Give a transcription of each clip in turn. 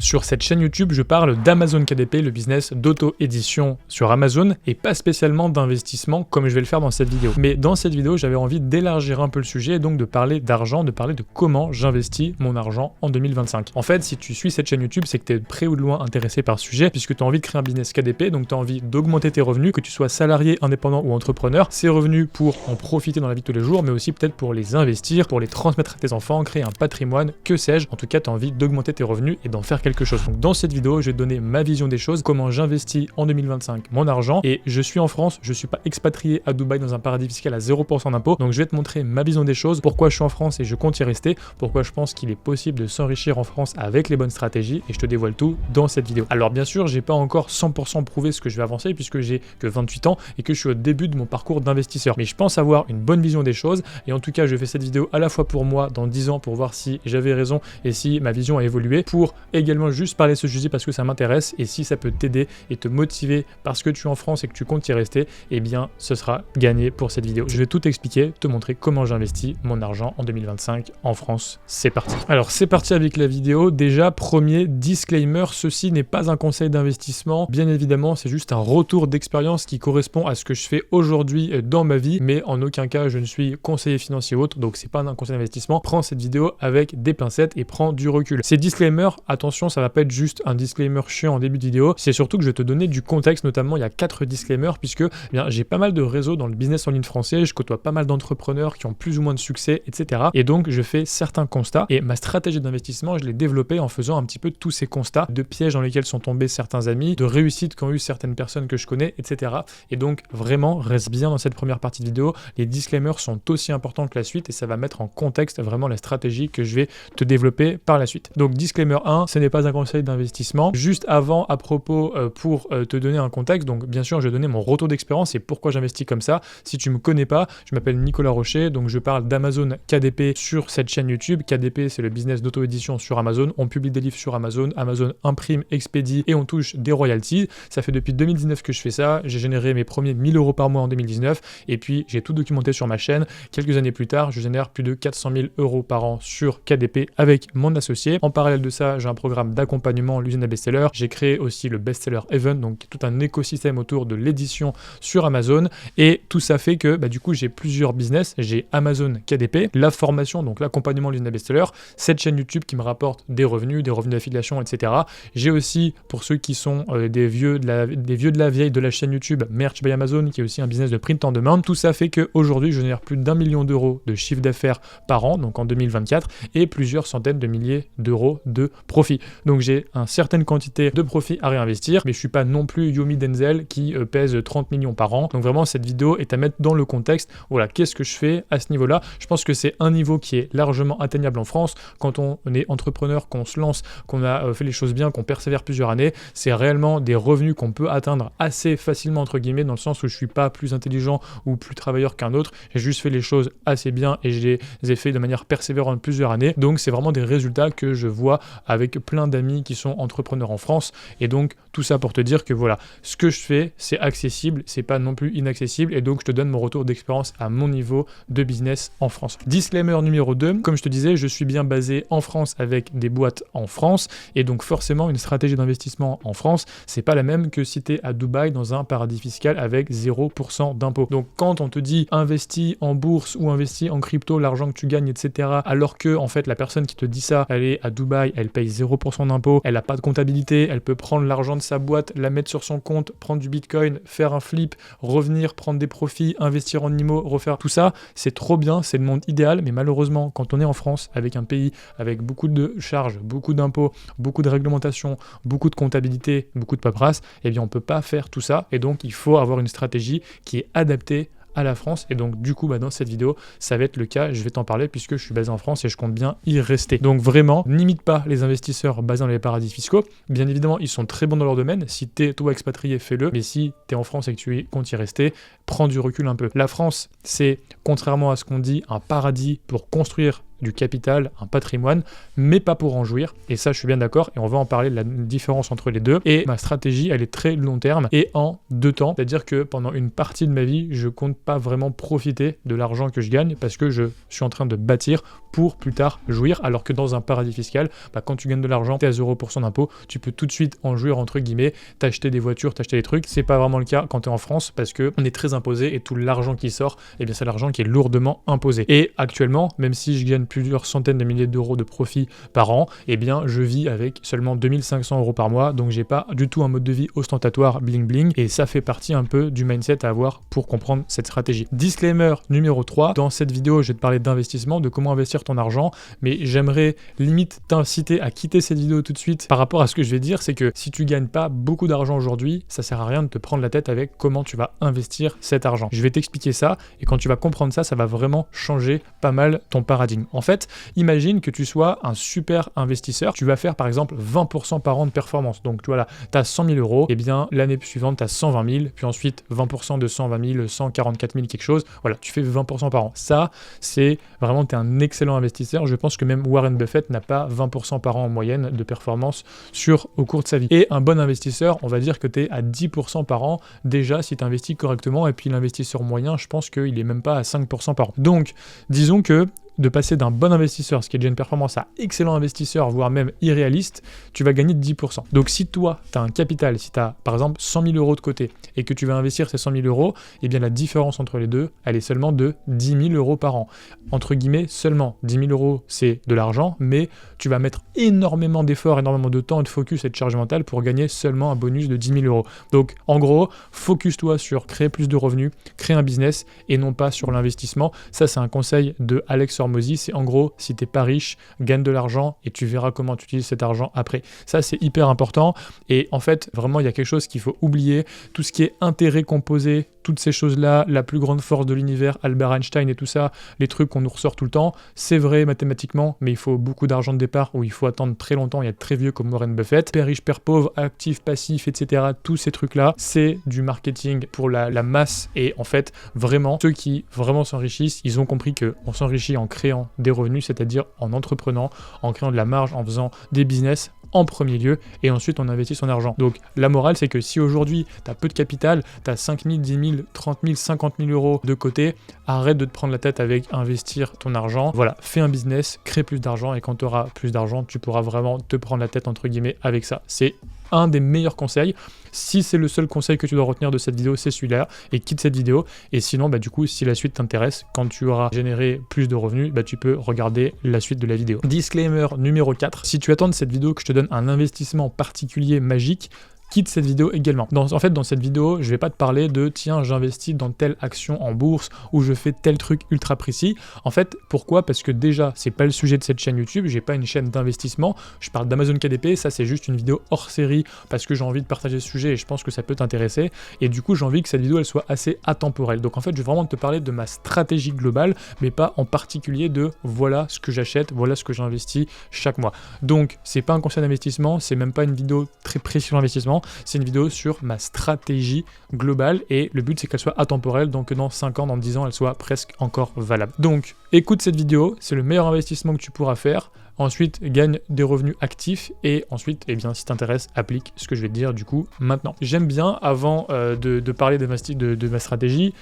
Sur cette chaîne YouTube, je parle d'Amazon KDP, le business d'auto-édition sur Amazon, et pas spécialement d'investissement comme je vais le faire dans cette vidéo. Mais dans cette vidéo, j'avais envie d'élargir un peu le sujet et donc de parler d'argent, de parler de comment j'investis mon argent en 2025. En fait, si tu suis cette chaîne YouTube, c'est que tu es de près ou de loin intéressé par ce sujet, puisque tu as envie de créer un business KDP, donc tu as envie d'augmenter tes revenus, que tu sois salarié, indépendant ou entrepreneur. Ces revenus pour en profiter dans la vie de tous les jours, mais aussi peut-être pour les investir, pour les transmettre à tes enfants, créer un patrimoine, que sais-je. En tout cas, tu as envie d'augmenter tes revenus et d'en faire quelque chose. Donc dans cette vidéo, je vais te donner ma vision des choses, comment j'investis en 2025 mon argent. Et je suis en France, je suis pas expatrié à Dubaï dans un paradis fiscal à 0% d'impôt. Donc je vais te montrer ma vision des choses, pourquoi je suis en France et je compte y rester, pourquoi je pense qu'il est possible de s'enrichir en France avec les bonnes stratégies, et je te dévoile tout dans cette vidéo. Alors bien sûr, j'ai pas encore 100% prouvé ce que je vais avancer puisque j'ai que 28 ans et que je suis au début de mon parcours d'investisseur. Mais je pense avoir une bonne vision des choses, et en tout cas, je fais cette vidéo à la fois pour moi dans 10 ans pour voir si j'avais raison et si ma vision a évolué, pour également juste parler de ce sujet parce que ça m'intéresse, et si ça peut t'aider et te motiver parce que tu es en France et que tu comptes y rester, eh bien ce sera gagné pour cette vidéo. Je vais tout expliquer, te montrer comment j'investis mon argent en 2025 en France. C'est parti. Alors c'est parti avec la vidéo. Déjà, premier disclaimer, ceci n'est pas un conseil d'investissement. Bien évidemment, c'est juste un retour d'expérience qui correspond à ce que je fais aujourd'hui dans ma vie, mais en aucun cas je ne suis conseiller financier ou autre, donc c'est pas un conseil d'investissement. Prends cette vidéo avec des pincettes et prends du recul. Ces disclaimers, attention, ça va pas être juste un disclaimer chiant en début de vidéo, c'est surtout que je vais te donner du contexte, notamment il y a 4 disclaimers puisque j'ai pas mal de réseaux dans le business en ligne français, je côtoie pas mal d'entrepreneurs qui ont plus ou moins de succès, etc. Et donc je fais certains constats, et ma stratégie d'investissement, je l'ai développée en faisant un petit peu tous ces constats de pièges dans lesquels sont tombés certains amis, de réussites qu'ont eu certaines personnes que je connais, etc. Et donc vraiment, reste bien dans cette première partie de vidéo, les disclaimers sont aussi importants que la suite et ça va mettre en contexte vraiment la stratégie que je vais te développer par la suite. Donc disclaimer 1, ce n'est pas un conseil d'investissement. Juste avant, à propos, pour te donner un contexte, donc bien sûr je vais donner mon retour d'expérience et pourquoi j'investis comme ça. Si tu me connais pas, je m'appelle Nicolas Rocher, donc je parle d'Amazon KDP sur cette chaîne YouTube. KDP, c'est le business d'auto-édition sur Amazon. On publie des livres sur Amazon, Amazon imprime, expédie et on touche des royalties. Ça fait depuis 2019 que je fais ça. J'ai généré mes premiers 1000 € par mois en 2019 et puis j'ai tout documenté sur ma chaîne. Quelques années plus tard, je génère plus de 400 000 € par an sur KDP avec mon associé. En parallèle de ça, j'ai un programme d'accompagnement, l'usine à best-seller. J'ai créé aussi le best-seller event, donc tout un écosystème autour de l'édition sur Amazon. Et tout ça fait que du coup, j'ai plusieurs business. J'ai Amazon KDP, la formation, donc l'accompagnement, l'usine à best-seller, cette chaîne YouTube qui me rapporte des revenus d'affiliation, etc. J'ai aussi, pour ceux qui sont des vieux de la vieille de la chaîne YouTube, Merch by Amazon, qui est aussi un business de print on demand. Tout ça fait qu'aujourd'hui, je génère plus d'1 million d'euros de chiffre d'affaires par an, donc en 2024, et plusieurs centaines de milliers d'euros de profit. Donc j'ai une certaine quantité de profit à réinvestir, mais je suis pas non plus Yomi Denzel qui pèse 30 millions par an. Donc vraiment, cette vidéo est à mettre dans le contexte. Voilà, qu'est-ce que je fais à ce niveau-là? Je pense que c'est un niveau qui est largement atteignable en France. Quand on est entrepreneur, qu'on se lance, qu'on a fait les choses bien, qu'on persévère plusieurs années, c'est réellement des revenus qu'on peut atteindre assez facilement, entre guillemets, dans le sens où je suis pas plus intelligent ou plus travailleur qu'un autre. J'ai juste fait les choses assez bien et je les ai fait de manière persévérante plusieurs années. Donc c'est vraiment des résultats que je vois avec plein d'amis qui sont entrepreneurs en France. Et donc tout ça pour te dire que voilà, ce que je fais, c'est accessible, c'est pas non plus inaccessible, et donc je te donne mon retour d'expérience à mon niveau de business en France. Disclaimer numéro 2, comme je te disais, je suis bien basé en France avec des boîtes en France, et donc forcément une stratégie d'investissement en France, c'est pas la même que si tu es à Dubaï dans un paradis fiscal avec 0% d'impôt. Donc quand on te dit investis en bourse ou investis en crypto, l'argent que tu gagnes, etc., alors que en fait la personne qui te dit ça, elle est à Dubaï, elle paye 0% d'impôt, elle a pas de comptabilité, elle peut prendre l'argent de sa boîte, la mettre sur son compte, prendre du bitcoin, faire un flip, revenir, prendre des profits, investir en IMO, refaire tout ça, c'est trop bien, c'est le monde idéal, mais malheureusement, quand on est en France, avec un pays avec beaucoup de charges, beaucoup d'impôts, beaucoup de réglementations, beaucoup de comptabilité, beaucoup de paperasse, eh bien on peut pas faire tout ça, et donc il faut avoir une stratégie qui est adaptée à la France. Et donc du coup dans cette vidéo ça va être le cas, je vais t'en parler puisque je suis basé en France et je compte bien y rester. Donc vraiment, n'imite pas les investisseurs basés dans les paradis fiscaux. Bien évidemment, ils sont très bons dans leur domaine. Si t'es toi expatrié, fais-le, mais si t'es en France et que tu comptes y rester, prends du recul un peu. La France, c'est, contrairement à ce qu'on dit, un paradis pour construire du capital, un patrimoine, mais pas pour en jouir. Et ça, je suis bien d'accord. Et on va en parler de la différence entre les deux. Et ma stratégie, elle est très long terme et en 2 temps. C'est-à-dire que pendant une partie de ma vie, je compte pas vraiment profiter de l'argent que je gagne parce que je suis en train de bâtir pour plus tard jouir. Alors que dans un paradis fiscal, quand tu gagnes de l'argent, t'es à 0% d'impôt, tu peux tout de suite en jouir entre guillemets, t'acheter des voitures, t'acheter des trucs. C'est pas vraiment le cas quand t'es en France parce que on est très imposé et tout l'argent qui sort, eh bien c'est l'argent qui est lourdement imposé. Et actuellement, même si je gagne plusieurs centaines de milliers d'euros de profit par an, eh bien je vis avec seulement 2500 euros par mois, donc j'ai pas du tout un mode de vie ostentatoire bling bling, et ça fait partie un peu du mindset à avoir pour comprendre cette stratégie. Disclaimer numéro 3, dans cette vidéo je vais te parler d'investissement, de comment investir ton argent, mais j'aimerais limite t'inciter à quitter cette vidéo tout de suite par rapport à ce que je vais dire, c'est que si tu gagnes pas beaucoup d'argent aujourd'hui, ça sert à rien de te prendre la tête avec comment tu vas investir cet argent. Je vais t'expliquer ça, et quand tu vas comprendre ça, ça va vraiment changer pas mal ton paradigme. En fait, imagine que tu sois un super investisseur, tu vas faire par exemple 20% par an de performance. Donc tu vois là, tu as 100 000 euros, et bien l'année suivante tu as 120 000, puis ensuite 20% de 120 000, 144 000 quelque chose, voilà, tu fais 20% par an. Ça, c'est vraiment, tu es un excellent investisseur. Je pense que même Warren Buffett n'a pas 20% par an en moyenne de performance au cours de sa vie. Et un bon investisseur, on va dire que tu es à 10% par an déjà si tu investis correctement, et puis l'investisseur moyen, je pense qu'il est même pas à 5% par an. Donc, disons que de passer d'un bon investisseur, ce qui est déjà une performance, à excellent investisseur, voire même irréaliste, tu vas gagner 10%. Donc si toi, tu as un capital, si tu as par exemple 100 000 euros de côté et que tu vas investir ces 100 000 euros, eh bien la différence entre les deux, elle est seulement de 10 000 euros par an. Entre guillemets, seulement 10 000 euros, c'est de l'argent, mais tu vas mettre énormément d'efforts, énormément de temps et de focus et de charge mentale pour gagner seulement un bonus de 10 000 euros. Donc en gros, focus-toi sur créer plus de revenus, créer un business et non pas sur l'investissement. Ça, c'est un conseil de Alex Hormozy, c'est en gros, si t'es pas riche, gagne de l'argent et tu verras comment tu utilises cet argent après. Ça, c'est hyper important, et en fait, vraiment, il y a quelque chose qu'il faut oublier, tout ce qui est intérêt composé, toutes ces choses-là, la plus grande force de l'univers, Albert Einstein et tout ça, les trucs qu'on nous ressort tout le temps, c'est vrai mathématiquement, mais il faut beaucoup d'argent de départ ou il faut attendre très longtemps et être très vieux comme Warren Buffett. Père riche, père pauvre, actif, passif, etc. Tous ces trucs-là, c'est du marketing pour la masse, et en fait, vraiment, ceux qui vraiment s'enrichissent, ils ont compris qu'on s'enrichit en créant des revenus, c'est-à-dire en entreprenant, en créant de la marge, en faisant des business en premier lieu, et ensuite on investit son argent. Donc la morale, c'est que si aujourd'hui tu as peu de capital, tu as 5 000, 10 000, 30 000, 50 000 euros de côté, arrête de te prendre la tête avec investir ton argent. Voilà, fais un business, crée plus d'argent, et quand tu auras plus d'argent, tu pourras vraiment te prendre la tête entre guillemets avec ça. C'est un des meilleurs conseils. Si c'est le seul conseil que tu dois retenir de cette vidéo, c'est celui-là, et quitte cette vidéo. Et sinon, du coup, si la suite t'intéresse, quand tu auras généré plus de revenus, tu peux regarder la suite de la vidéo. Disclaimer numéro 4, si tu attends de cette vidéo que je te donne un investissement particulier magique, quitte cette vidéo également. En fait, dans cette vidéo, je vais pas te parler de tiens, j'investis dans telle action en bourse ou je fais tel truc ultra précis. En fait, pourquoi? Parce que déjà, c'est pas le sujet de cette chaîne YouTube, j'ai pas une chaîne d'investissement, je parle d'Amazon KDP, ça c'est juste une vidéo hors série parce que j'ai envie de partager ce sujet et je pense que ça peut t'intéresser, et du coup, j'ai envie que cette vidéo elle soit assez atemporelle. Donc en fait, je vais vraiment te parler de ma stratégie globale, mais pas en particulier de voilà ce que j'achète, voilà ce que j'investis chaque mois. Donc, c'est pas un conseil d'investissement, c'est même pas une vidéo très précise sur l'investissement. C'est une vidéo sur ma stratégie globale, et le but c'est qu'elle soit atemporelle, donc que dans 5 ans, dans 10 ans, elle soit presque encore valable. Donc écoute cette vidéo, c'est le meilleur investissement que tu pourras faire. Ensuite, gagne des revenus actifs, et ensuite, si t'intéresse, applique ce que je vais te dire du coup maintenant. J'aime bien, avant de parler de ma stratégie,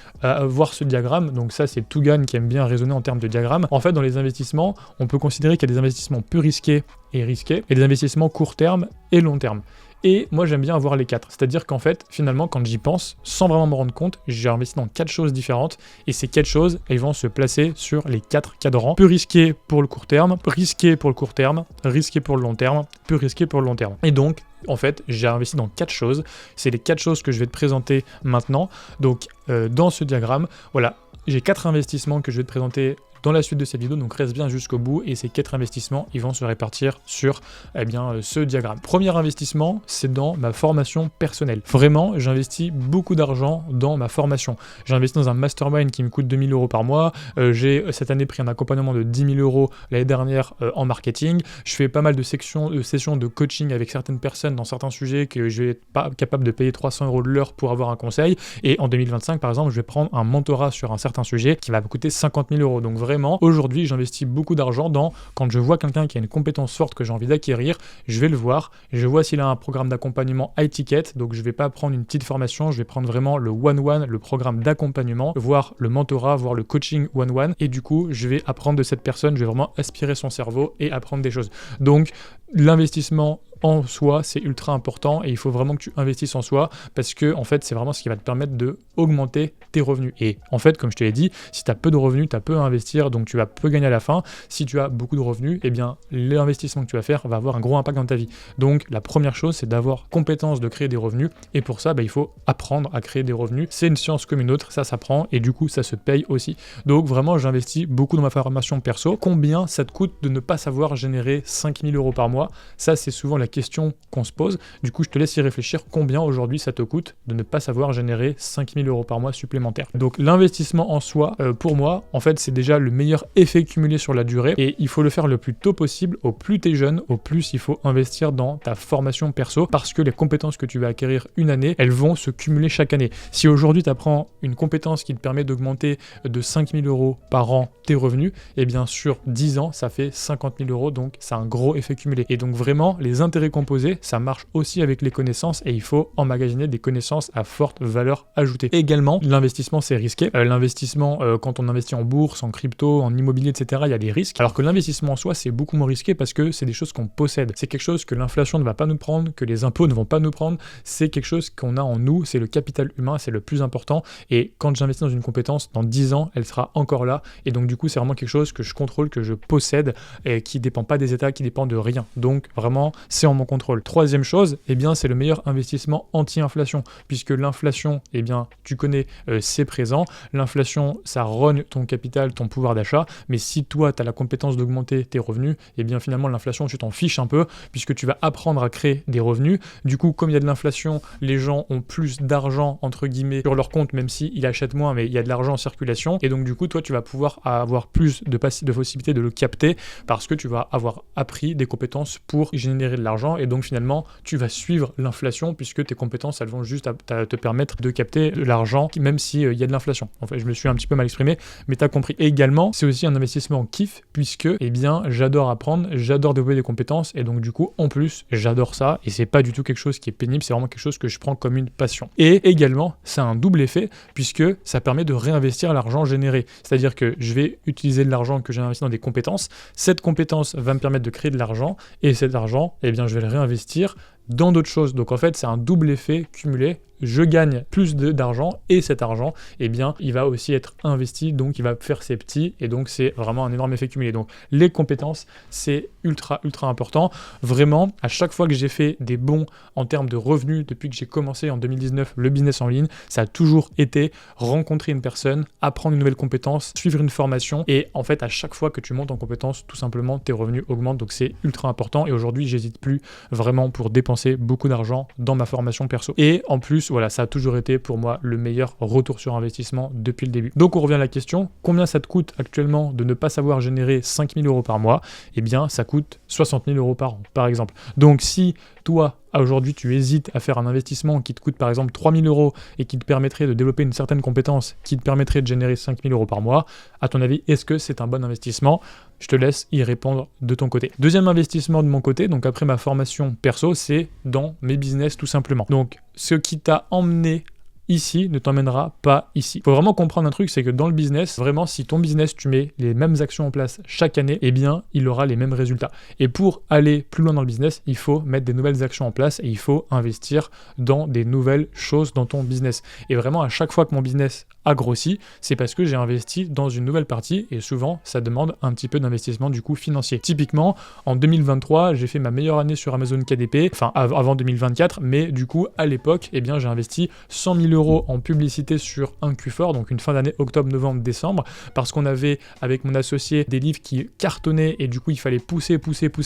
voir ce diagramme. Donc ça, c'est Tougan qui aime bien raisonner en termes de diagramme. En fait, dans les investissements, on peut considérer qu'il y a des investissements peu risqués et risqués, et des investissements court terme et long terme. Et moi, j'aime bien avoir les 4. C'est-à-dire qu'en fait, finalement, quand j'y pense, sans vraiment me rendre compte, j'ai investi dans 4 choses différentes. Et ces 4 choses, elles vont se placer sur les 4 cadrans. Peu risqué pour le court terme, risqué pour le court terme, risqué pour le long terme, peu risqué pour le long terme. Et donc, en fait, j'ai investi dans 4 choses. C'est les 4 choses que je vais te présenter maintenant. Donc, dans ce diagramme, voilà, j'ai 4 investissements que je vais te présenter dans la suite de cette vidéo, donc reste bien jusqu'au bout, et ces 4 investissements, ils vont se répartir sur ce diagramme. Premier investissement, c'est dans ma formation personnelle. Vraiment, j'investis beaucoup d'argent dans ma formation. J'ai investi dans un mastermind qui me coûte 2 000 euros par mois. J'ai cette année pris un accompagnement de 10 000 euros l'année dernière en marketing. Je fais pas mal de sessions de coaching avec certaines personnes dans certains sujets que je vais être pas capable de payer 300 euros de l'heure pour avoir un conseil. Et en 2025, par exemple, je vais prendre un mentorat sur un certain sujet qui va me coûter 50 000 euros. Donc vraiment, vraiment, aujourd'hui, j'investis beaucoup d'argent quand je vois quelqu'un qui a une compétence forte que j'ai envie d'acquérir, je vais le voir, je vois s'il a un programme d'accompagnement high ticket, donc je vais pas prendre une petite formation, je vais prendre vraiment le one-one, le programme d'accompagnement, voir le mentorat, voir le coaching one-one, et du coup, je vais apprendre de cette personne, je vais vraiment aspirer son cerveau et apprendre des choses. Donc, l'investissement en soi, c'est ultra important et il faut vraiment que tu investisses en soi parce que en fait, c'est vraiment ce qui va te permettre de augmenter tes revenus. Et en fait, comme je te l'ai dit, si tu as peu de revenus, tu as peu à investir, donc tu vas peu gagner à la fin. Si tu as beaucoup de revenus, eh bien, l'investissement que tu vas faire va avoir un gros impact dans ta vie. Donc, la première chose, c'est d'avoir compétence de créer des revenus et pour ça, il faut apprendre à créer des revenus. C'est une science comme une autre, ça s'apprend et du coup, ça se paye aussi. Donc, vraiment, j'investis beaucoup dans ma formation perso. Combien ça te coûte de ne pas savoir générer 5 000 € par mois? Ça, c'est souvent la question qu'on se pose. Du coup, je te laisse y réfléchir. Combien aujourd'hui ça te coûte de ne pas savoir générer 5 000 € par mois supplémentaires? Donc, l'investissement en soi, pour moi, en fait, c'est déjà le meilleur effet cumulé sur la durée et il faut le faire le plus tôt possible. Au plus tu es jeune, au plus il faut investir dans ta formation perso parce que les compétences que tu vas acquérir une année, elles vont se cumuler chaque année. Si aujourd'hui tu apprends une compétence qui te permet d'augmenter de 5 000 € par an tes revenus, et bien sur 10 ans, ça fait 50 000 €, donc c'est un gros effet cumulé. Et donc vraiment, les intérêts composés, ça marche aussi avec les connaissances et il faut emmagasiner des connaissances à forte valeur ajoutée. Et également, l'investissement, c'est risqué. L'investissement, quand on investit en bourse, en crypto, en immobilier, etc., il y a des risques. Alors que l'investissement en soi, c'est beaucoup moins risqué parce que c'est des choses qu'on possède. C'est quelque chose que l'inflation ne va pas nous prendre, que les impôts ne vont pas nous prendre. C'est quelque chose qu'on a en nous, c'est le capital humain, c'est le plus important. Et quand j'investis dans une compétence, dans 10 ans, elle sera encore là. Et donc du coup, c'est vraiment quelque chose que je contrôle, que je possède et qui dépend pas des États, qui dépend de rien. Donc vraiment, c'est en mon contrôle. Troisième chose, eh bien, c'est le meilleur investissement anti-inflation, puisque l'inflation, eh bien, tu connais, c'est présent. L'inflation, ça rogne ton capital, ton pouvoir d'achat, mais si toi, tu as la compétence d'augmenter tes revenus, eh bien, finalement, l'inflation, tu t'en fiches un peu, puisque tu vas apprendre à créer des revenus. Du coup, comme il y a de l'inflation, les gens ont plus d'argent, entre guillemets, sur leur compte, même s'ils achètent moins, mais il y a de l'argent en circulation, et donc, du coup, toi, tu vas pouvoir avoir plus de possibilités de le capter, parce que tu vas avoir appris des compétences pour générer de l'argent, et donc, finalement, tu vas suivre l'inflation puisque tes compétences, elles vont juste te permettre de capter de l'argent, même s'il y a de l'inflation. En fait, je me suis un petit peu mal exprimé, mais tu as compris. Et également, c'est aussi un investissement en kiff puisque, eh bien, j'adore apprendre, j'adore développer des compétences et donc, du coup, en plus, j'adore ça et c'est pas du tout quelque chose qui est pénible, c'est vraiment quelque chose que je prends comme une passion. Et également, c'est un double effet puisque ça permet de réinvestir l'argent généré. C'est-à-dire que je vais utiliser de l'argent que j'ai investi dans des compétences. Cette compétence va me permettre de créer de l'argent et cet argent, eh bien, je vais le réinvestir dans d'autres choses. Donc en fait, c'est un double effet cumulé. Je gagne plus d'argent et cet argent, eh bien, il va aussi être investi, donc il va faire ses petits et donc c'est vraiment un énorme effet cumulé. Donc les compétences, c'est ultra important. Vraiment, à chaque fois que j'ai fait des bons en termes de revenus depuis que j'ai commencé en 2019 le business en ligne, ça a toujours été rencontrer une personne, apprendre une nouvelle compétence, suivre une formation et en fait, à chaque fois que tu montes en compétence, tout simplement, tes revenus augmentent. Donc c'est ultra important et aujourd'hui, j'hésite plus vraiment pour dépenser beaucoup d'argent dans ma formation perso. Et en plus, voilà, ça a toujours été pour moi le meilleur retour sur investissement depuis le début. Donc on revient à la question, combien ça te coûte actuellement de ne pas savoir générer 5 000 € par mois? Eh bien, ça coûte 60 000 € par an, par exemple. Donc si toi, aujourd'hui, tu hésites à faire un investissement qui te coûte par exemple 3 000 € et qui te permettrait de développer une certaine compétence, qui te permettrait de générer 5 000 € par mois, à ton avis, est-ce que c'est un bon investissement? Je te laisse y répondre de ton côté. Deuxième investissement de mon côté, donc après ma formation perso, c'est dans mes business tout simplement. Donc, ce qui t'a emmené ici ne t'emmènera pas ici. Il faut vraiment comprendre un truc, c'est que dans le business, vraiment, si ton business, tu mets les mêmes actions en place chaque année, eh bien, il aura les mêmes résultats. Et pour aller plus loin dans le business, il faut mettre des nouvelles actions en place et il faut investir dans des nouvelles choses dans ton business. Et vraiment, à chaque fois que mon business a grossi, c'est parce que j'ai investi dans une nouvelle partie et souvent, ça demande un petit peu d'investissement du coup financier. Typiquement, en 2023, j'ai fait ma meilleure année sur Amazon KDP, enfin avant 2024, mais du coup, à l'époque, eh bien, j'ai investi 100 000 € en publicité sur un Q4, donc une fin d'année octobre, novembre, décembre, parce qu'on avait avec mon associé des livres qui cartonnaient et du coup il fallait pousser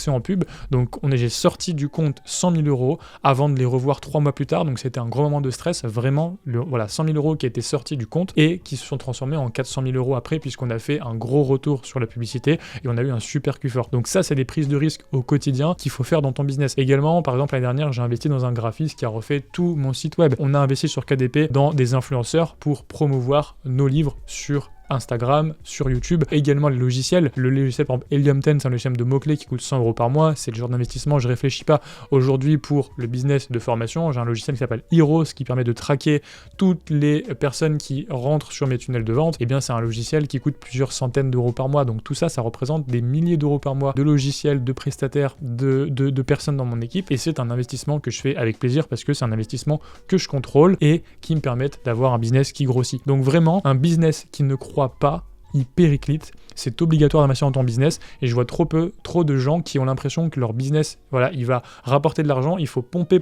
en pub. Donc j'ai sorti du compte 100 000 € avant de les revoir 3 mois plus tard, donc c'était un gros moment de stress, vraiment, voilà, 100 000 € qui étaient sortis du compte et qui se sont transformés en 400 000 € après puisqu'on a fait un gros retour sur la publicité et on a eu un super Q4. Donc ça, c'est des prises de risque au quotidien qu'il faut faire dans ton business. Également, par exemple, l'année dernière, j'ai investi dans un graphiste qui a refait tout mon site web. On a investi sur KDP dans des influenceurs pour promouvoir nos livres sur Instagram, sur YouTube, également les logiciels. Le logiciel, par exemple, Helium 10, c'est un logiciel de mots-clés qui coûte 100 € par mois. C'est le genre d'investissement, je réfléchis pas. Aujourd'hui, pour le business de formation, j'ai un logiciel qui s'appelle Heroes qui permet de traquer toutes les personnes qui rentrent sur mes tunnels de vente. Et bien, c'est un logiciel qui coûte plusieurs centaines d'euros par mois. Donc tout ça, ça représente des milliers d'euros par mois de logiciels, de prestataires, de personnes dans mon équipe. Et c'est un investissement que je fais avec plaisir parce que c'est un investissement que je contrôle et qui me permettent d'avoir un business qui grossit. Donc vraiment, un business qui ne croit pas, il périclite. C'est obligatoire d'investir dans ton business et je vois trop de gens qui ont l'impression que leur business, voilà, il va rapporter de l'argent, il faut pomper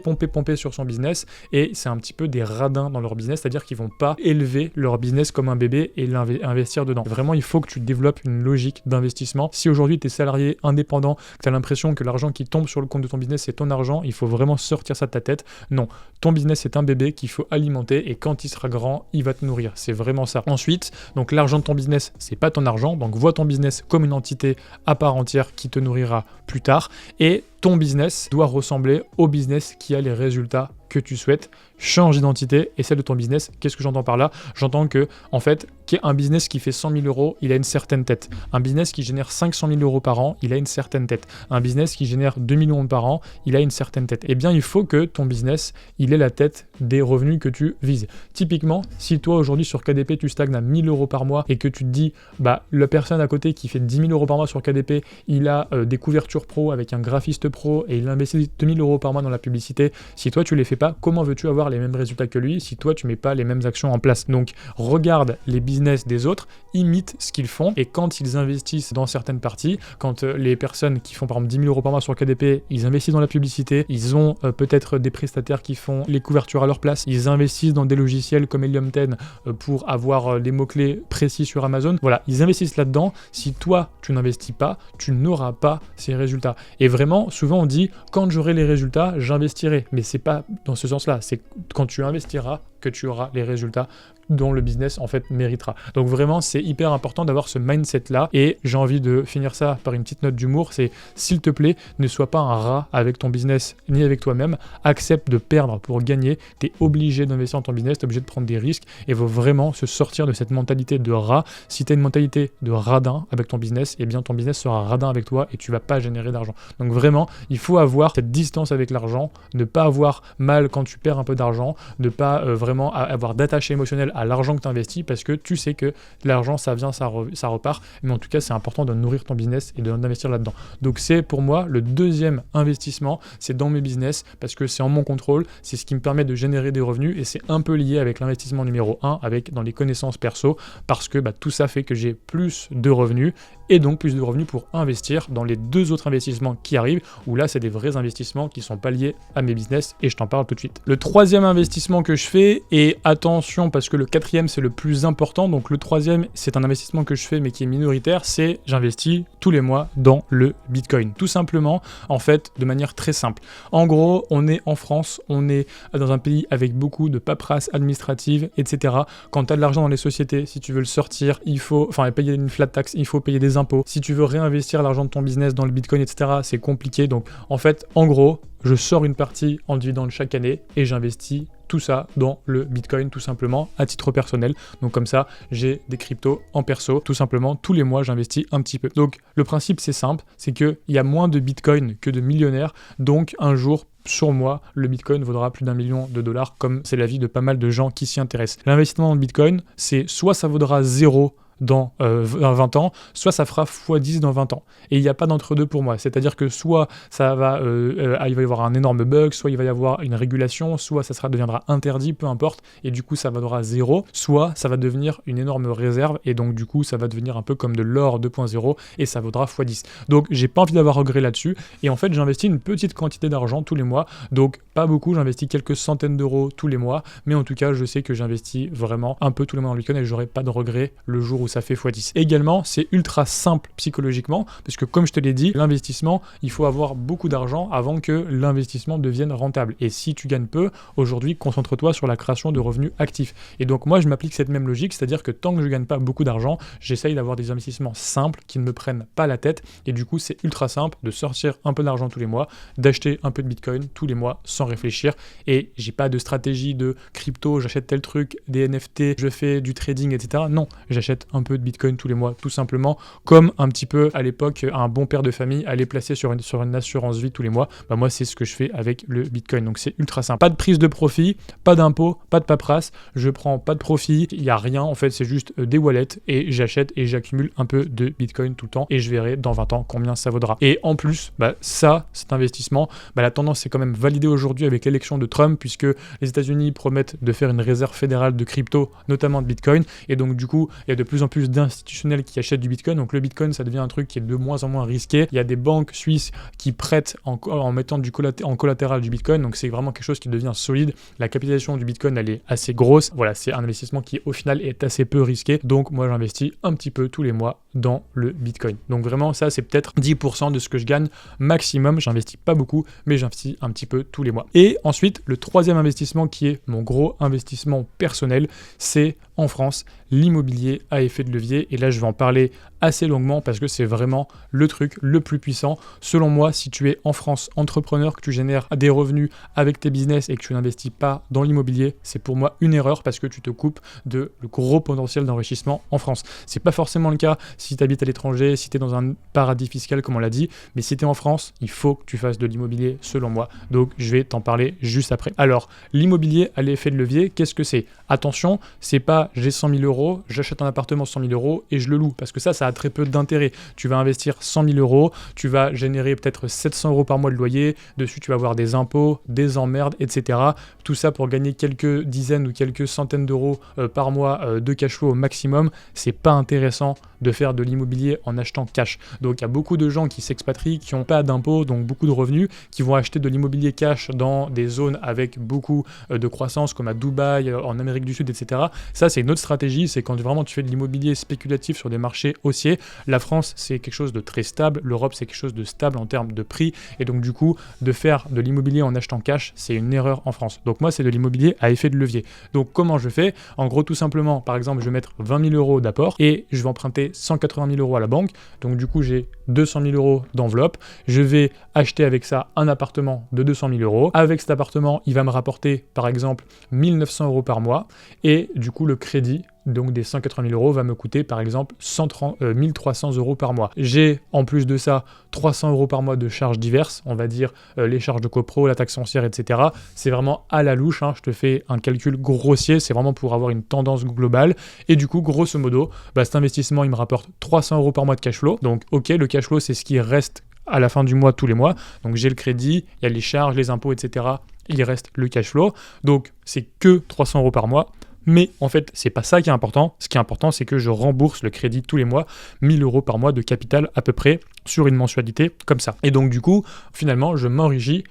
sur son business et c'est un petit peu des radins dans leur business, c'est-à-dire qu'ils vont pas élever leur business comme un bébé et investir dedans. Vraiment, il faut que tu développes une logique d'investissement. Si aujourd'hui tu es salarié indépendant, que tu as l'impression que l'argent qui tombe sur le compte de ton business c'est ton argent, il faut vraiment sortir ça de ta tête. Non, ton business c'est un bébé qu'il faut alimenter et quand il sera grand, il va te nourrir. C'est vraiment ça. Ensuite, donc l'argent de ton business, c'est pas ton argent, donc vois ton business comme une entité à part entière qui te nourrira plus tard et ton business doit ressembler au business qui a les résultats que tu souhaites. Change d'identité et celle de ton business. Qu'est-ce que j'entends par là? J'entends que, en fait, un business qui fait 100 000 €, il a une certaine tête. Un business qui génère 500 000 € par an, il a une certaine tête. Un business qui génère 2 millions par an, il a une certaine tête. Eh bien, il faut que ton business, il ait la tête des revenus que tu vises. Typiquement, si toi, aujourd'hui, sur KDP, tu stagnes à 1 000 € par mois et que tu te dis, bah, la personne à côté qui fait 10 000 € par mois sur KDP, il a des couvertures pro avec un graphiste pro et il investit 2 000 € par mois dans la publicité. Si toi, tu les fais pas, comment veux-tu avoir les mêmes résultats que lui si toi, tu mets pas les mêmes actions en place? Donc, regarde les business des autres, imite ce qu'ils font et quand ils investissent dans certaines parties, quand les personnes qui font par exemple 10 000 € par mois sur KDP, ils investissent dans la publicité, ils ont peut-être des prestataires qui font les couvertures à leur place, ils investissent dans des logiciels comme Helium 10 pour avoir les mots-clés précis sur Amazon. Voilà, ils investissent là-dedans. Si toi, tu n'investis pas, tu n'auras pas ces résultats. Et vraiment, souvent on dit, quand j'aurai les résultats, j'investirai. Mais c'est pas dans ce sens-là. C'est quand tu investiras que tu auras les résultats dont le business en fait méritera. Donc vraiment c'est hyper important d'avoir ce mindset là et j'ai envie de finir ça par une petite note d'humour, c'est s'il te plaît ne sois pas un rat avec ton business ni avec toi-même, accepte de perdre pour gagner, t'es obligé d'investir dans ton business, t'es obligé de prendre des risques et il faut vraiment se sortir de cette mentalité de rat. Si t'as une mentalité de radin avec ton business, eh bien ton business sera radin avec toi et tu vas pas générer d'argent. Donc vraiment il faut avoir cette distance avec l'argent, ne pas avoir mal quand tu perds un peu d'argent, ne pas vraiment avoir d'attaché émotionnel à l'argent que tu investis parce que tu sais que l'argent ça vient, ça repart, mais en tout cas c'est important de nourrir ton business et d'investir là-dedans. Donc c'est pour moi le deuxième investissement, c'est dans mes business parce que c'est en mon contrôle, c'est ce qui me permet de générer des revenus et c'est un peu lié avec l'investissement numéro 1 avec dans les connaissances perso parce que tout ça fait que j'ai plus de revenus et donc plus de revenus pour investir dans les deux autres investissements qui arrivent où là c'est des vrais investissements qui sont pas liés à mes business et je t'en parle tout de suite. Le troisième investissement que je fais, et attention parce que le quatrième c'est le plus important, donc le troisième c'est un investissement que je fais mais qui est minoritaire, c'est j'investis tous les mois dans le Bitcoin. Tout simplement, en fait, de manière très simple. En gros, on est en France, on est dans un pays avec beaucoup de paperasse administrative, etc. Quand tu as de l'argent dans les sociétés, si tu veux le sortir, il faut payer une flat tax, il faut payer des impôts. Si tu veux réinvestir l'argent de ton business dans le Bitcoin, etc., c'est compliqué. Donc, en fait, en gros, je sors une partie en dividende chaque année et j'investis tout ça dans le Bitcoin tout simplement à titre personnel. Donc comme ça, j'ai des cryptos en perso. Tout simplement, tous les mois, j'investis un petit peu. Donc le principe, c'est simple, c'est qu'il y a moins de Bitcoin que de millionnaires. Donc un jour, sur moi, le Bitcoin vaudra plus d'1 million de dollars comme c'est l'avis de pas mal de gens qui s'y intéressent. L'investissement dans le Bitcoin, c'est soit ça vaudra 0 dans 20 ans, soit ça fera x10 dans 20 ans. Et il n'y a pas d'entre-deux pour moi. C'est-à-dire que soit ça va, il va y avoir un énorme bug, soit il va y avoir une régulation, soit ça deviendra interdit, peu importe, et du coup ça vaudra 0, soit ça va devenir une énorme réserve, et donc du coup ça va devenir un peu comme de l'or 2.0, et ça vaudra x10. Donc j'ai pas envie d'avoir regret là-dessus, et en fait j'investis une petite quantité d'argent tous les mois, donc pas beaucoup, j'investis quelques centaines d'euros tous les mois, mais en tout cas je sais que j'investis vraiment un peu tous les mois dans le Bitcoin, et j'aurai pas de regret le jour où ça fait x10. Également, c'est ultra simple psychologiquement, parce que comme je te l'ai dit, l'investissement, il faut avoir beaucoup d'argent avant que l'investissement devienne rentable. Et si tu gagnes peu, aujourd'hui, concentre-toi sur la création de revenus actifs. Et donc moi, je m'applique cette même logique, c'est-à-dire que tant que je gagne pas beaucoup d'argent, j'essaye d'avoir des investissements simples qui ne me prennent pas la tête. Et du coup, c'est ultra simple de sortir un peu d'argent tous les mois, d'acheter un peu de Bitcoin tous les mois sans réfléchir. Et j'ai pas de stratégie de crypto, j'achète tel truc, des NFT, je fais du trading, etc. Non, j'achète un peu de Bitcoin tous les mois, tout simplement, comme un petit peu à l'époque, un bon père de famille allait placer sur une assurance vie tous les mois. Bah moi, c'est ce que je fais avec le Bitcoin. Donc c'est ultra simple. Pas de prise de profit, pas d'impôt, pas de paperasse. Je prends pas de profit. Il n'y a rien. En fait, c'est juste des wallets et j'achète et j'accumule un peu de Bitcoin tout le temps et je verrai dans 20 ans combien ça vaudra. Et en plus, bah, cet investissement, bah, la tendance est quand même validée aujourd'hui avec l'élection de Trump puisque les États-Unis promettent de faire une réserve fédérale de crypto, notamment de Bitcoin. Et donc, du coup, il y a de plus en plus d'institutionnels qui achètent du Bitcoin. Donc, le Bitcoin, ça devient un truc qui est de moins en moins risqué. Il y a des banques suisses qui prêtent en mettant en collatéral du Bitcoin. Donc, c'est vraiment quelque chose qui devient solide. La capitalisation du Bitcoin, elle est assez grosse. Voilà, c'est un investissement qui, au final, est assez peu risqué. Donc, moi, j'investis un petit peu tous les mois dans le Bitcoin. Donc, vraiment, ça, c'est peut-être 10% de ce que je gagne maximum. J'investis pas beaucoup, mais j'investis un petit peu tous les mois. Et ensuite, le troisième investissement qui est mon gros investissement personnel, c'est en France, l'immobilier à effet de levier. Et là, je vais en parler assez longuement parce que c'est vraiment le truc le plus puissant. Selon moi, si tu es en France entrepreneur, que tu génères des revenus avec tes business et que tu n'investis pas dans l'immobilier, c'est pour moi une erreur parce que tu te coupes de le gros potentiel d'enrichissement en France. C'est pas forcément le cas si tu habites à l'étranger, si tu es dans un paradis fiscal comme on l'a dit, mais si tu es en France, il faut que tu fasses de l'immobilier selon moi. Donc, je vais t'en parler juste après. Alors, l'immobilier à l'effet de levier, qu'est-ce que c'est? Attention, c'est pas j'ai 100 000 euros, j'achète un appartement 100 000 euros et je le loue parce que ça a très peu d'intérêt. Tu vas investir 100 000 euros, tu vas générer peut-être 700 euros par mois de loyer, dessus tu vas avoir des impôts, des emmerdes, etc. Tout ça pour gagner quelques dizaines ou quelques centaines d'euros par mois de cash flow au maximum. C'est pas intéressant de faire de l'immobilier en achetant cash. Donc il y a beaucoup de gens qui s'expatrient, qui n'ont pas d'impôts, donc beaucoup de revenus, qui vont acheter de l'immobilier cash dans des zones avec beaucoup de croissance comme à Dubaï, en Amérique du Sud, etc. Ça, c'est une autre stratégie, c'est quand vraiment tu fais de l'immobilier spéculatif sur des marchés haussiers. La France, c'est quelque chose de très stable, l'Europe, c'est quelque chose de stable en termes de prix, et donc du coup, de faire de l'immobilier en achetant cash, c'est une erreur en France. Donc moi, c'est de l'immobilier à effet de levier. Donc comment je fais? En gros, tout simplement, par exemple, je vais mettre 20 000 euros d'apport et je vais emprunter 180 000 euros à la banque. Donc du coup, j'ai 200 000 euros d'enveloppe. Je vais acheter avec ça un appartement de 200 000 euros. Avec cet appartement, il va me rapporter, par exemple, 1 900 euros par mois. Et du coup, le crédit, donc des 180 000 euros, va me coûter par exemple 1 300 euros par mois. J'ai en plus de ça 300 euros par mois de charges diverses, on va dire les charges de copro, la taxe foncière, etc. C'est vraiment à la louche, hein, je te fais un calcul grossier, c'est vraiment pour avoir une tendance globale. Et du coup, grosso modo, cet investissement, il me rapporte 300 euros par mois de cash flow. Donc ok, le cash flow, c'est ce qui reste à la fin du mois, tous les mois. Donc j'ai le crédit, il y a les charges, les impôts, etc. Il reste le cash flow. Donc c'est que 300 euros par mois. Mais en fait, c'est pas ça qui est important. Ce qui est important, c'est que je rembourse le crédit tous les mois, 1 000 euros par mois de capital à peu près sur une mensualité comme ça. Et donc du coup, finalement, je m'enrichis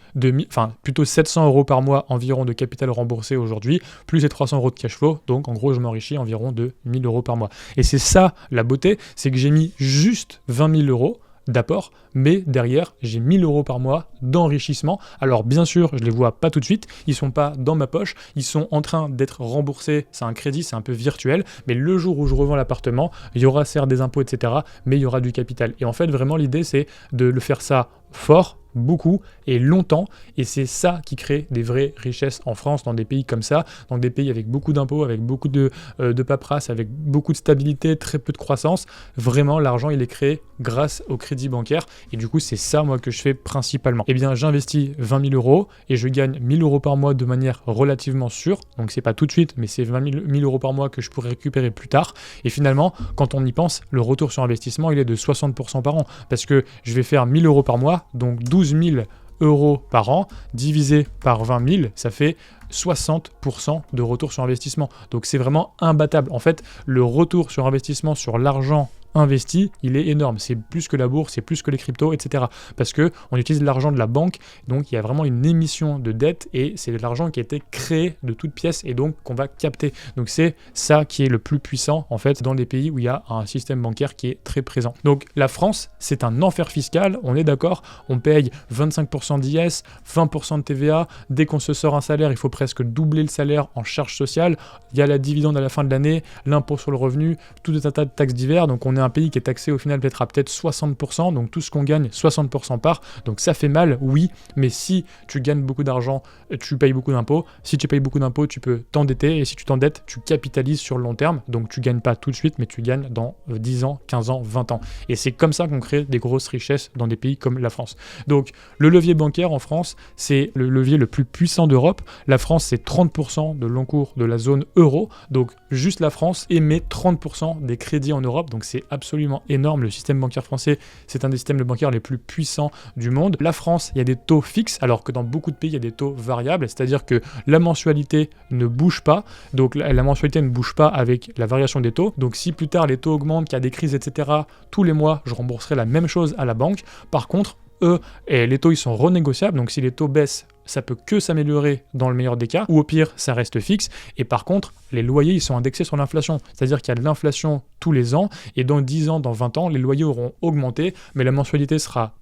plutôt 700 euros par mois environ de capital remboursé aujourd'hui, plus les 300 euros de cash flow. Donc en gros, je m'enrichis environ de 1 000 euros par mois. Et c'est ça la beauté, c'est que j'ai mis juste 20 000 euros d'apport, mais derrière, j'ai 1 000 euros par mois d'enrichissement. Alors bien sûr, je ne les vois pas tout de suite, ils ne sont pas dans ma poche, ils sont en train d'être remboursés, c'est un crédit, c'est un peu virtuel, mais le jour où je revends l'appartement, il y aura certes des impôts, etc., mais il y aura du capital. Et en fait, vraiment, l'idée, c'est de le faire ça fort, beaucoup et longtemps, et c'est ça qui crée des vraies richesses en France, dans des pays comme ça, dans des pays avec beaucoup d'impôts, avec beaucoup de paperasse, avec beaucoup de stabilité, très peu de croissance. Vraiment, l'argent, il est créé grâce au crédit bancaire, et du coup, c'est ça, moi, que je fais principalement. Eh bien, j'investis 20 000 euros, et je gagne 1 000 euros par mois de manière relativement sûre, donc c'est pas tout de suite, mais c'est 20 000 euros par mois que je pourrais récupérer plus tard, et finalement, quand on y pense, le retour sur investissement, il est de 60% par an, parce que je vais faire 1 000 euros par mois, donc 12 000 euros par an, divisé par 20 000, ça fait 60% de retour sur investissement. Donc c'est vraiment imbattable. En fait, le retour sur investissement sur l'argent investi, il est énorme. C'est plus que la bourse, c'est plus que les cryptos, etc. Parce que on utilise l'argent de la banque, donc il y a vraiment une émission de dette et c'est de l'argent qui a été créé de toutes pièces et donc qu'on va capter. Donc c'est ça qui est le plus puissant en fait dans les pays où il y a un système bancaire qui est très présent. Donc la France, c'est un enfer fiscal, on est d'accord, on paye 25% d'IS, 20% de TVA, dès qu'on se sort un salaire, il faut presque doubler le salaire en charges sociales, il y a la dividende à la fin de l'année, l'impôt sur le revenu, tout un tas de taxes diverses, donc on est un pays qui est taxé au final peut-être à peut-être 60%, donc tout ce qu'on gagne, 60% part, donc ça fait mal, oui, mais si tu gagnes beaucoup d'argent, tu payes beaucoup d'impôts, si tu payes beaucoup d'impôts, tu peux t'endetter, et si tu t'endettes, tu capitalises sur le long terme, donc tu gagnes pas tout de suite, mais tu gagnes dans 10 ans, 15 ans, 20 ans. Et c'est comme ça qu'on crée des grosses richesses dans des pays comme la France. Donc le levier bancaire en France, c'est le levier le plus puissant d'Europe. La France, c'est 30% de l'encours de la zone euro, donc juste la France émet 30% des crédits en Europe, donc c'est absolument énorme. Le système bancaire français, c'est un des systèmes bancaires les plus puissants du monde. La France, il y a des taux fixes, alors que dans beaucoup de pays, il y a des taux variables, c'est-à-dire que la mensualité ne bouge pas, donc la mensualité ne bouge pas avec la variation des taux. Donc si plus tard les taux augmentent, qu'il y a des crises, etc., tous les mois, je rembourserai la même chose à la banque. Par contre, eux, les taux, ils sont renégociables, donc si les taux baissent, ça peut que s'améliorer dans le meilleur des cas, ou au pire, ça reste fixe. Et par contre, les loyers, ils sont indexés sur l'inflation. C'est-à-dire qu'il y a de l'inflation tous les ans, et dans 10 ans, dans 20 ans, les loyers auront augmenté, mais la mensualité sera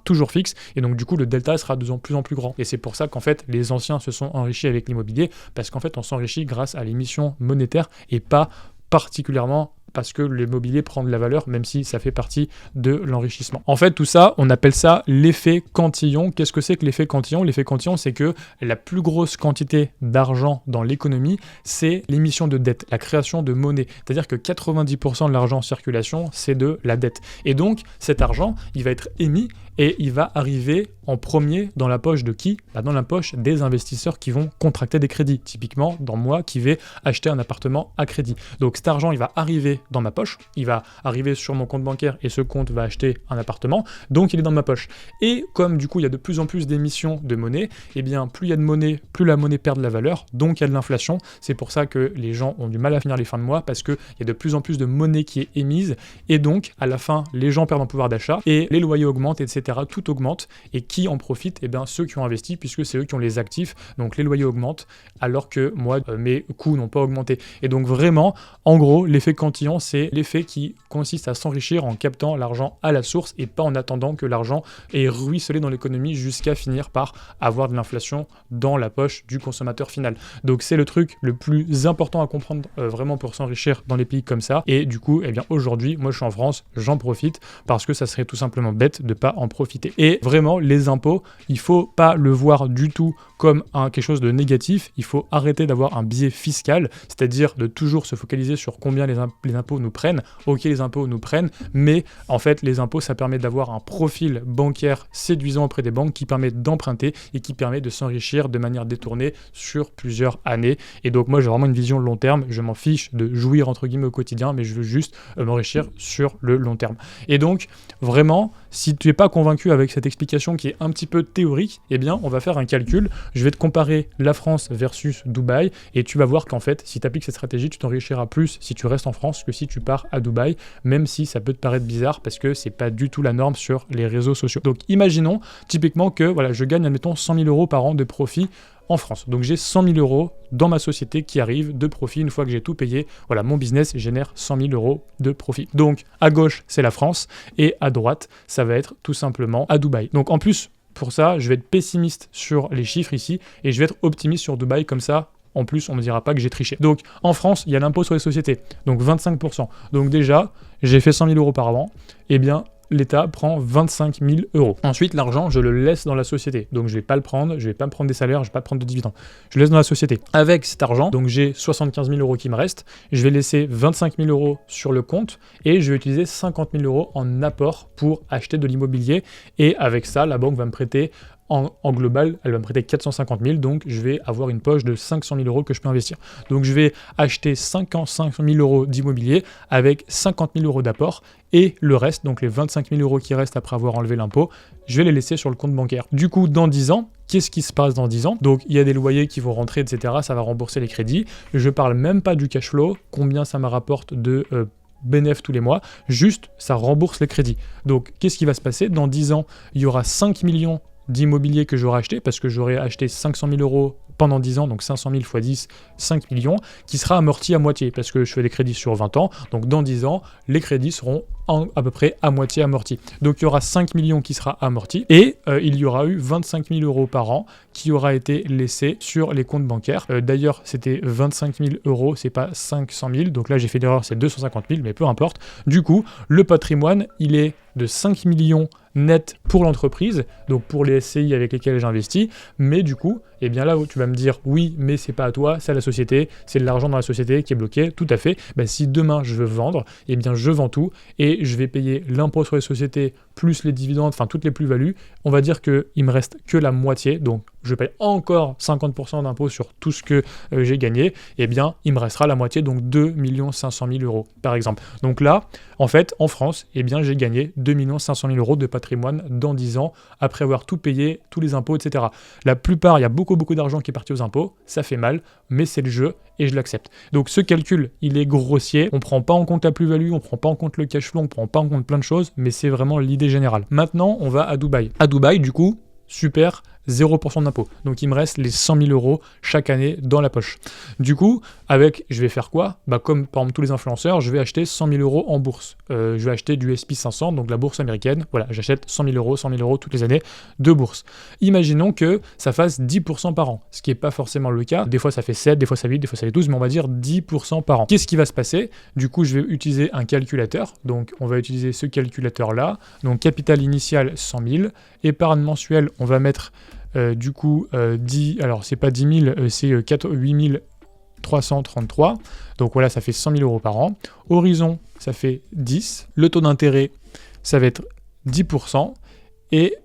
toujours fixe, et donc du coup, le delta sera de plus en plus grand. Et c'est pour ça qu'en fait, les anciens se sont enrichis avec l'immobilier, parce qu'en fait, on s'enrichit grâce à l'émission monétaire, et pas particulièrement parce que l'immobilier prend de la valeur, même si ça fait partie de l'enrichissement. En fait, tout ça, on appelle ça l'effet Cantillon. Qu'est-ce que c'est que l'effet Cantillon? L'effet Cantillon, c'est que la plus grosse quantité d'argent dans l'économie, c'est l'émission de dette, la création de monnaie. C'est-à-dire que 90% de l'argent en circulation, c'est de la dette. Et donc, cet argent, il va être émis et il va arriver en premier dans la poche de qui? Dans la poche des investisseurs qui vont contracter des crédits. Typiquement, dans moi qui vais acheter un appartement à crédit. Donc cet argent, il va arriver dans ma poche, il va arriver sur mon compte bancaire et ce compte va acheter un appartement, donc il est dans ma poche. Et comme du coup, il y a de plus en plus d'émissions de monnaie, eh bien plus il y a de monnaie, plus la monnaie perd de la valeur, donc il y a de l'inflation. C'est pour ça que les gens ont du mal à finir les fins de mois, parce qu'il y a de plus en plus de monnaie qui est émise, et donc à la fin, les gens perdent en pouvoir d'achat, et les loyers augmentent, etc. Tout augmente, et qui en profite? Eh bien ceux qui ont investi, puisque c'est eux qui ont les actifs, donc les loyers augmentent, alors que moi, mes coûts n'ont pas augmenté. Et donc vraiment, en gros, l'effet Cantillon, c'est l'effet qui consiste à s'enrichir en captant l'argent à la source, et pas en attendant que l'argent ait ruisselé dans l'économie jusqu'à finir par avoir de l'inflation dans la poche du consommateur final. Donc c'est le truc le plus important à comprendre vraiment pour s'enrichir dans les pays comme ça. Et du coup, eh bien aujourd'hui, moi je suis en France, j'en profite, parce que ça serait tout simplement bête de pas en profiter. Et vraiment, les impôts, il faut pas le voir du tout comme quelque chose de négatif. Il faut arrêter d'avoir un biais fiscal, c'est-à-dire de toujours se focaliser sur combien les impôts nous prennent. Ok, les impôts nous prennent, mais en fait, les impôts, ça permet d'avoir un profil bancaire séduisant auprès des banques qui permet d'emprunter et qui permet de s'enrichir de manière détournée sur plusieurs années. Et donc moi, j'ai vraiment une vision long terme. Je m'en fiche de jouir entre guillemets au quotidien, mais je veux juste m'enrichir sur le long terme. Et donc, vraiment, si tu n'es pas convaincu avec cette explication qui est un petit peu théorique, eh bien, on va faire un calcul. Je vais te comparer la France versus Dubaï, et tu vas voir qu'en fait, si tu appliques cette stratégie, tu t'enrichiras plus si tu restes en France que si tu pars à Dubaï, même si ça peut te paraître bizarre parce que c'est pas du tout la norme sur les réseaux sociaux. Donc imaginons typiquement que voilà, je gagne, admettons, 100 000 € par an de profit en France. Donc j'ai 100 000 € dans ma société qui arrive de profit une fois que j'ai tout payé. Voilà, mon business génère 100 000 € de profit. Donc à gauche, c'est la France, et à droite, ça va être tout simplement à Dubaï. Donc en plus, pour ça, je vais être pessimiste sur les chiffres ici, et je vais être optimiste sur Dubaï, comme ça, en plus, on ne me dira pas que j'ai triché. Donc, en France, il y a l'impôt sur les sociétés, donc 25%. Donc déjà, j'ai fait 100 000 € par an, eh bien, l'État prend 25 000 €. Ensuite, l'argent, je le laisse dans la société. Donc, je ne vais pas le prendre, je ne vais pas me prendre des salaires, je ne vais pas prendre de dividendes. Je le laisse dans la société. Avec cet argent, donc j'ai 75 000 € qui me restent, je vais laisser 25 000 € sur le compte, et je vais utiliser 50 000 € en apport pour acheter de l'immobilier. Et avec ça, la banque va me prêter en global, elle va me prêter 450 000, donc je vais avoir une poche de 500 000 € que je peux investir. Donc je vais acheter 55 000 € d'immobilier avec 50 000 € d'apport, et le reste, donc les 25 000 € qui restent après avoir enlevé l'impôt, je vais les laisser sur le compte bancaire. Du coup, dans 10 ans, qu'est-ce qui se passe dans 10 ans? Donc il y a des loyers qui vont rentrer, etc. Ça va rembourser les crédits. Je parle même pas du cash flow, combien ça me rapporte de bénéfice tous les mois, juste ça rembourse les crédits. Donc qu'est-ce qui va se passer? Dans 10 ans, il y aura 5 millions d'immobilier que j'aurai acheté, parce que j'aurai acheté 500 000 € pendant 10 ans, donc 500 000 x 10, 5 millions, qui sera amorti à moitié, parce que je fais des crédits sur 20 ans, donc dans 10 ans, les crédits seront à peu près à moitié amorti. Donc il y aura 5 millions qui sera amorti et il y aura eu 25 000 euros par an qui aura été laissé sur les comptes bancaires. D'ailleurs, c'était 25 000 euros, c'est pas 500 000. Donc là, j'ai fait l'erreur, c'est 250 000, mais peu importe. Du coup, le patrimoine, il est de 5 millions net pour l'entreprise, donc pour les SCI avec lesquels j'investis, mais du coup, eh bien là où tu vas me dire oui, mais c'est pas à toi, c'est à la société, c'est de l'argent dans la société qui est bloqué, tout à fait. Ben, si demain je veux vendre, eh bien je vends tout et je vais payer l'impôt sur les sociétés plus les dividendes, enfin toutes les plus-values. On va dire qu'il me reste que la moitié, donc je paye encore 50% d'impôt sur tout ce que j'ai gagné, eh bien il me restera la moitié, donc 2 500 000 euros par exemple. Donc là, en fait, en France, eh bien j'ai gagné 2 500 000 euros de patrimoine dans 10 ans, après avoir tout payé, tous les impôts, etc. La plupart, il y a beaucoup d'argent qui est parti aux impôts, ça fait mal, mais c'est le jeu et je l'accepte. Donc ce calcul, il est grossier, on prend pas en compte la plus-value, on prend pas en compte le cash flow, on prend pas en compte plein de choses, mais c'est vraiment l'idée générale. Maintenant, on va à Dubaï. À Dubaï, du coup, super, 0% d'impôt. Donc il me reste les 100 000 euros chaque année dans la poche. Du coup, je vais faire quoi ? Bah, comme par exemple tous les influenceurs, je vais acheter 100 000 euros en bourse. Je vais acheter du S&P 500, donc la bourse américaine. Voilà, j'achète 100 000 euros toutes les années de bourse. Imaginons que ça fasse 10% par an, ce qui n'est pas forcément le cas. Des fois ça fait 7, des fois ça fait 8, des fois ça fait 12, mais on va dire 10% par an. Qu'est-ce qui va se passer ? Du coup, je vais utiliser un calculateur. Donc on va utiliser ce calculateur-là. Donc capital initial 100 000. Épargne mensuelle, on va mettre 10, alors c'est pas 10 000, c'est 8 333. Donc voilà, ça fait 100 000 euros par an. Horizon, ça fait 10. Le taux d'intérêt, ça va être 10%. Et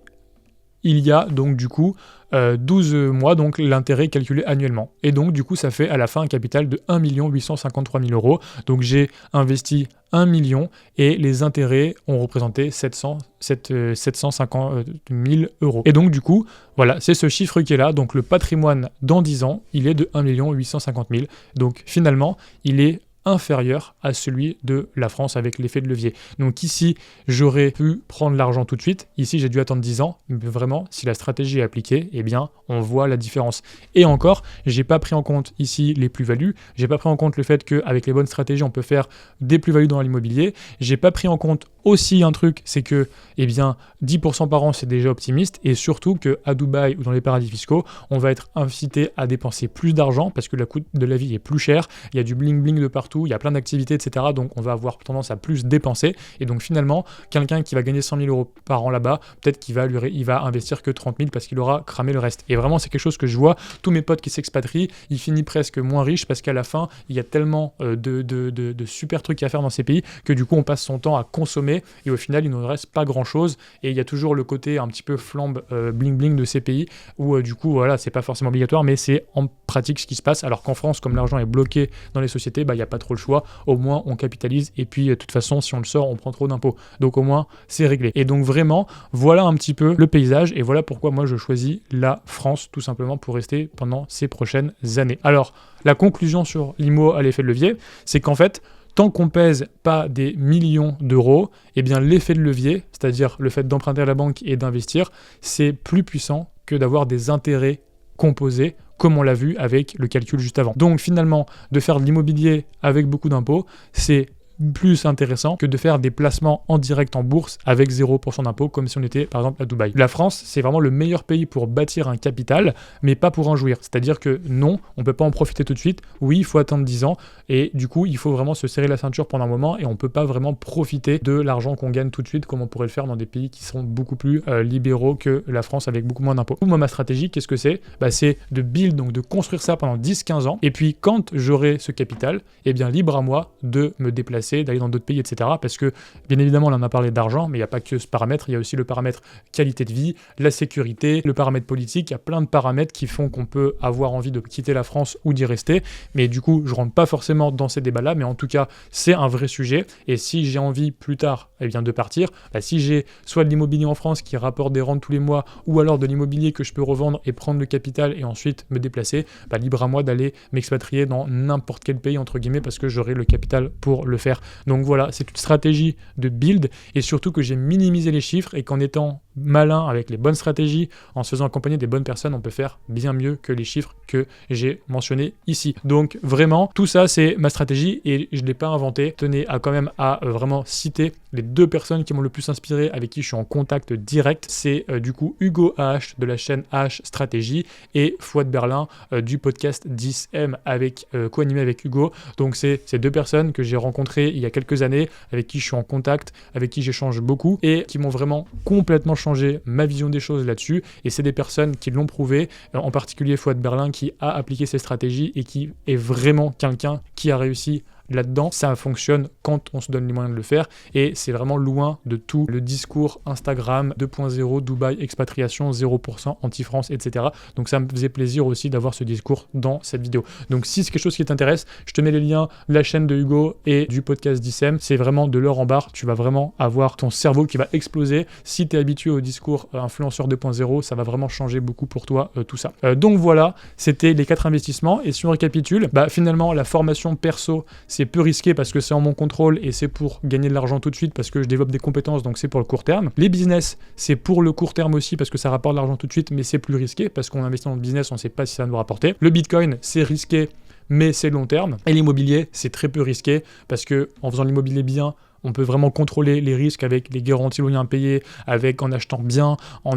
il y a donc du coup 12 mois, donc l'intérêt calculé annuellement. Et donc du coup, ça fait à la fin un capital de 1 853 000 euros. Donc j'ai investi 1 million et les intérêts ont représenté 750 000 euros. Et donc du coup, voilà, c'est ce chiffre qui est là. Donc le patrimoine dans 10 ans, il est de 1 850 000. Donc finalement, il est inférieur à celui de la France avec l'effet de levier. Donc ici, j'aurais pu prendre l'argent tout de suite. Ici, j'ai dû attendre 10 ans. Mais vraiment, si la stratégie est appliquée, eh bien, on voit la différence. Et encore, j'ai pas pris en compte ici les plus-values. J'ai pas pris en compte le fait qu'avec les bonnes stratégies, on peut faire des plus-values dans l'immobilier. J'ai pas pris en compte aussi un truc, c'est que, eh bien, 10% par an, c'est déjà optimiste. Et surtout qu'à Dubaï ou dans les paradis fiscaux, on va être incité à dépenser plus d'argent parce que le coût de la vie est plus cher. Il y a du bling-bling de partout. Il y a plein d'activités, etc. Donc, on va avoir tendance à plus dépenser. Et donc, finalement, quelqu'un qui va gagner 100 000 euros par an là-bas, peut-être qu'il va investir que 30 000 parce qu'il aura cramé le reste. Et vraiment, c'est quelque chose que je vois. Tous mes potes qui s'expatrient, ils finissent presque moins riches parce qu'à la fin, il y a tellement de super trucs à faire dans ces pays que du coup, on passe son temps à consommer et au final, il ne reste pas grand-chose. Et il y a toujours le côté un petit peu flambe bling-bling de ces pays où du coup, voilà, c'est pas forcément obligatoire, mais c'est en pratique ce qui se passe. Alors qu'en France, comme l'argent est bloqué dans les sociétés, il n'y a pas trop le choix. Au moins, on capitalise et puis de toute façon, si on le sort, on prend trop d'impôts. Donc au moins, c'est réglé. Et donc vraiment, voilà un petit peu le paysage et voilà pourquoi moi je choisis la France tout simplement pour rester pendant ces prochaines années. Alors, la conclusion sur l'IMO à l'effet de levier, c'est qu'en fait, tant qu'on pèse pas des millions d'euros, eh bien l'effet de levier, c'est-à-dire le fait d'emprunter à la banque et d'investir, c'est plus puissant que d'avoir des intérêts composés, comme on l'a vu avec le calcul juste avant. Donc finalement, de faire de l'immobilier avec beaucoup d'impôts, c'est plus intéressant que de faire des placements en direct en bourse avec 0% d'impôt comme si on était par exemple à Dubaï. La France, c'est vraiment le meilleur pays pour bâtir un capital, mais pas pour en jouir. C'est-à-dire que non, on ne peut pas en profiter tout de suite. Oui, il faut attendre 10 ans et du coup, il faut vraiment se serrer la ceinture pendant un moment et on ne peut pas vraiment profiter de l'argent qu'on gagne tout de suite comme on pourrait le faire dans des pays qui sont beaucoup plus libéraux que la France avec beaucoup moins d'impôts. Moi, ma stratégie, qu'est-ce que c'est ? C'est de build, donc de construire ça pendant 10-15 ans et puis quand j'aurai ce capital, eh bien libre à moi de me déplacer, d'aller dans d'autres pays, etc. Parce que, bien évidemment, là, on a parlé d'argent, mais il n'y a pas que ce paramètre, il y a aussi le paramètre qualité de vie, la sécurité, le paramètre politique, il y a plein de paramètres qui font qu'on peut avoir envie de quitter la France ou d'y rester, mais du coup, je rentre pas forcément dans ces débats-là, mais en tout cas, c'est un vrai sujet, et si j'ai envie plus tard, eh bien, de partir, si j'ai soit de l'immobilier en France qui rapporte des rentes tous les mois, ou alors de l'immobilier que je peux revendre et prendre le capital et ensuite me déplacer, libre à moi d'aller m'expatrier dans n'importe quel pays, entre guillemets, parce que j'aurai le capital pour le faire. Donc voilà, c'est une stratégie de build et surtout que j'ai minimisé les chiffres et qu'en étant malin avec les bonnes stratégies, en se faisant accompagner des bonnes personnes, on peut faire bien mieux que les chiffres que j'ai mentionnés ici. Donc vraiment, tout ça c'est ma stratégie et je ne l'ai pas inventé. Tenez à quand même à vraiment citer les 2 personnes qui m'ont le plus inspiré, avec qui je suis en contact direct. C'est du coup Hugo H de la chaîne H Stratégie et Fouad Berlin du podcast 10M avec co-animé avec Hugo. Donc c'est ces 2 personnes que j'ai rencontrées il y a quelques années, avec qui je suis en contact, avec qui j'échange beaucoup et qui m'ont vraiment complètement changé ma vision des choses là-dessus. Et c'est des personnes qui l'ont prouvé, en particulier Fouad Berlin qui a appliqué ces stratégies et qui est vraiment quelqu'un qui a réussi là-dedans. Ça fonctionne quand on se donne les moyens de le faire et c'est vraiment loin de tout le discours Instagram 2.0, Dubaï, expatriation, 0% anti-France, etc. Donc ça me faisait plaisir aussi d'avoir ce discours dans cette vidéo. Donc si c'est quelque chose qui t'intéresse, je te mets les liens de la chaîne de Hugo et du podcast 10M. C'est vraiment de l'or en barre. Tu vas vraiment avoir ton cerveau qui va exploser. Si tu es habitué au discours influenceur 2.0, ça va vraiment changer beaucoup pour toi tout ça. Donc voilà, c'était les 4 investissements. Et si on récapitule, finalement la formation perso, c'est peu risqué parce que c'est en mon contrôle et c'est pour gagner de l'argent tout de suite parce que je développe des compétences, donc c'est pour le court terme. Les business, c'est pour le court terme aussi parce que ça rapporte de l'argent tout de suite, mais c'est plus risqué parce qu'on investit dans le business, on ne sait pas si ça va nous rapporter. Le Bitcoin, c'est risqué, mais c'est long terme. Et l'immobilier, c'est très peu risqué parce que en faisant l'immobilier bien, on peut vraiment contrôler les risques avec les garanties loyers impayés, en achetant bien, en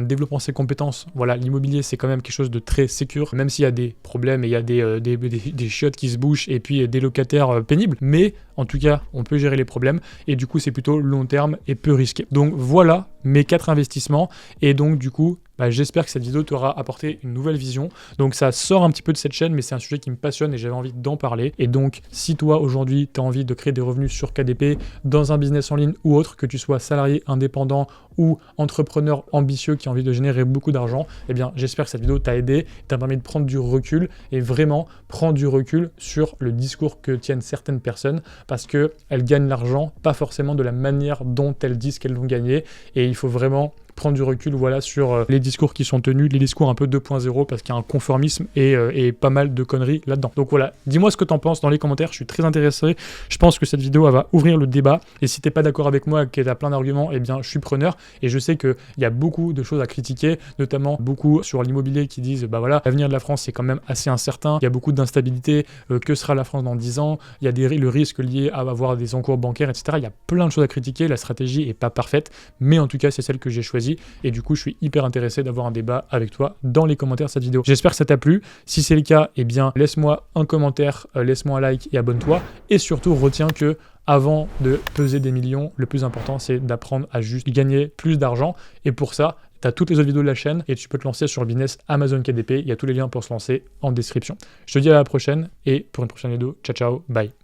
développant ses compétences. Voilà, l'immobilier, c'est quand même quelque chose de très sécure, même s'il y a des problèmes et il y a des chiottes qui se bouchent et puis des locataires pénibles. Mais en tout cas, on peut gérer les problèmes et du coup, c'est plutôt long terme et peu risqué. Donc voilà mes 4 investissements et donc du coup, j'espère que cette vidéo t'aura apporté une nouvelle vision. Donc ça sort un petit peu de cette chaîne, mais c'est un sujet qui me passionne et j'avais envie d'en parler. Et donc, si toi, aujourd'hui, tu as envie de créer des revenus sur KDP dans un business en ligne ou autre, que tu sois salarié, indépendant ou entrepreneur ambitieux qui a envie de générer beaucoup d'argent, eh bien, j'espère que cette vidéo t'a aidé, t'a permis de prendre du recul et vraiment prendre du recul sur le discours que tiennent certaines personnes parce qu'elles gagnent l'argent, pas forcément de la manière dont elles disent qu'elles l'ont gagné. Et il faut vraiment prendre du recul sur les discours qui sont tenus, les discours un peu 2.0 parce qu'il y a un conformisme et pas mal de conneries là-dedans. Donc voilà, dis-moi ce que t'en penses dans les commentaires, je suis très intéressé. Je pense que cette vidéo elle va ouvrir le débat et si t'es pas d'accord avec moi, que t'as plein d'arguments, eh bien je suis preneur et je sais qu'il y a beaucoup de choses à critiquer, notamment beaucoup sur l'immobilier qui disent l'avenir de la France c'est quand même assez incertain, il y a beaucoup d'instabilité, que sera la France dans 10 ans, il y a le risque lié à avoir des encours bancaires, etc. Il y a plein de choses à critiquer, la stratégie est pas parfaite, mais en tout cas c'est celle que j'ai choisie. Et du coup, je suis hyper intéressé d'avoir un débat avec toi dans les commentaires de cette vidéo. J'espère que ça t'a plu. Si c'est le cas, eh bien, laisse-moi un commentaire, laisse-moi un like et abonne-toi. Et surtout, retiens que avant de peser des millions, le plus important, c'est d'apprendre à juste gagner plus d'argent. Et pour ça, tu as toutes les autres vidéos de la chaîne et tu peux te lancer sur le business Amazon KDP. Il y a tous les liens pour se lancer en description. Je te dis à la prochaine et pour une prochaine vidéo, ciao, ciao, bye.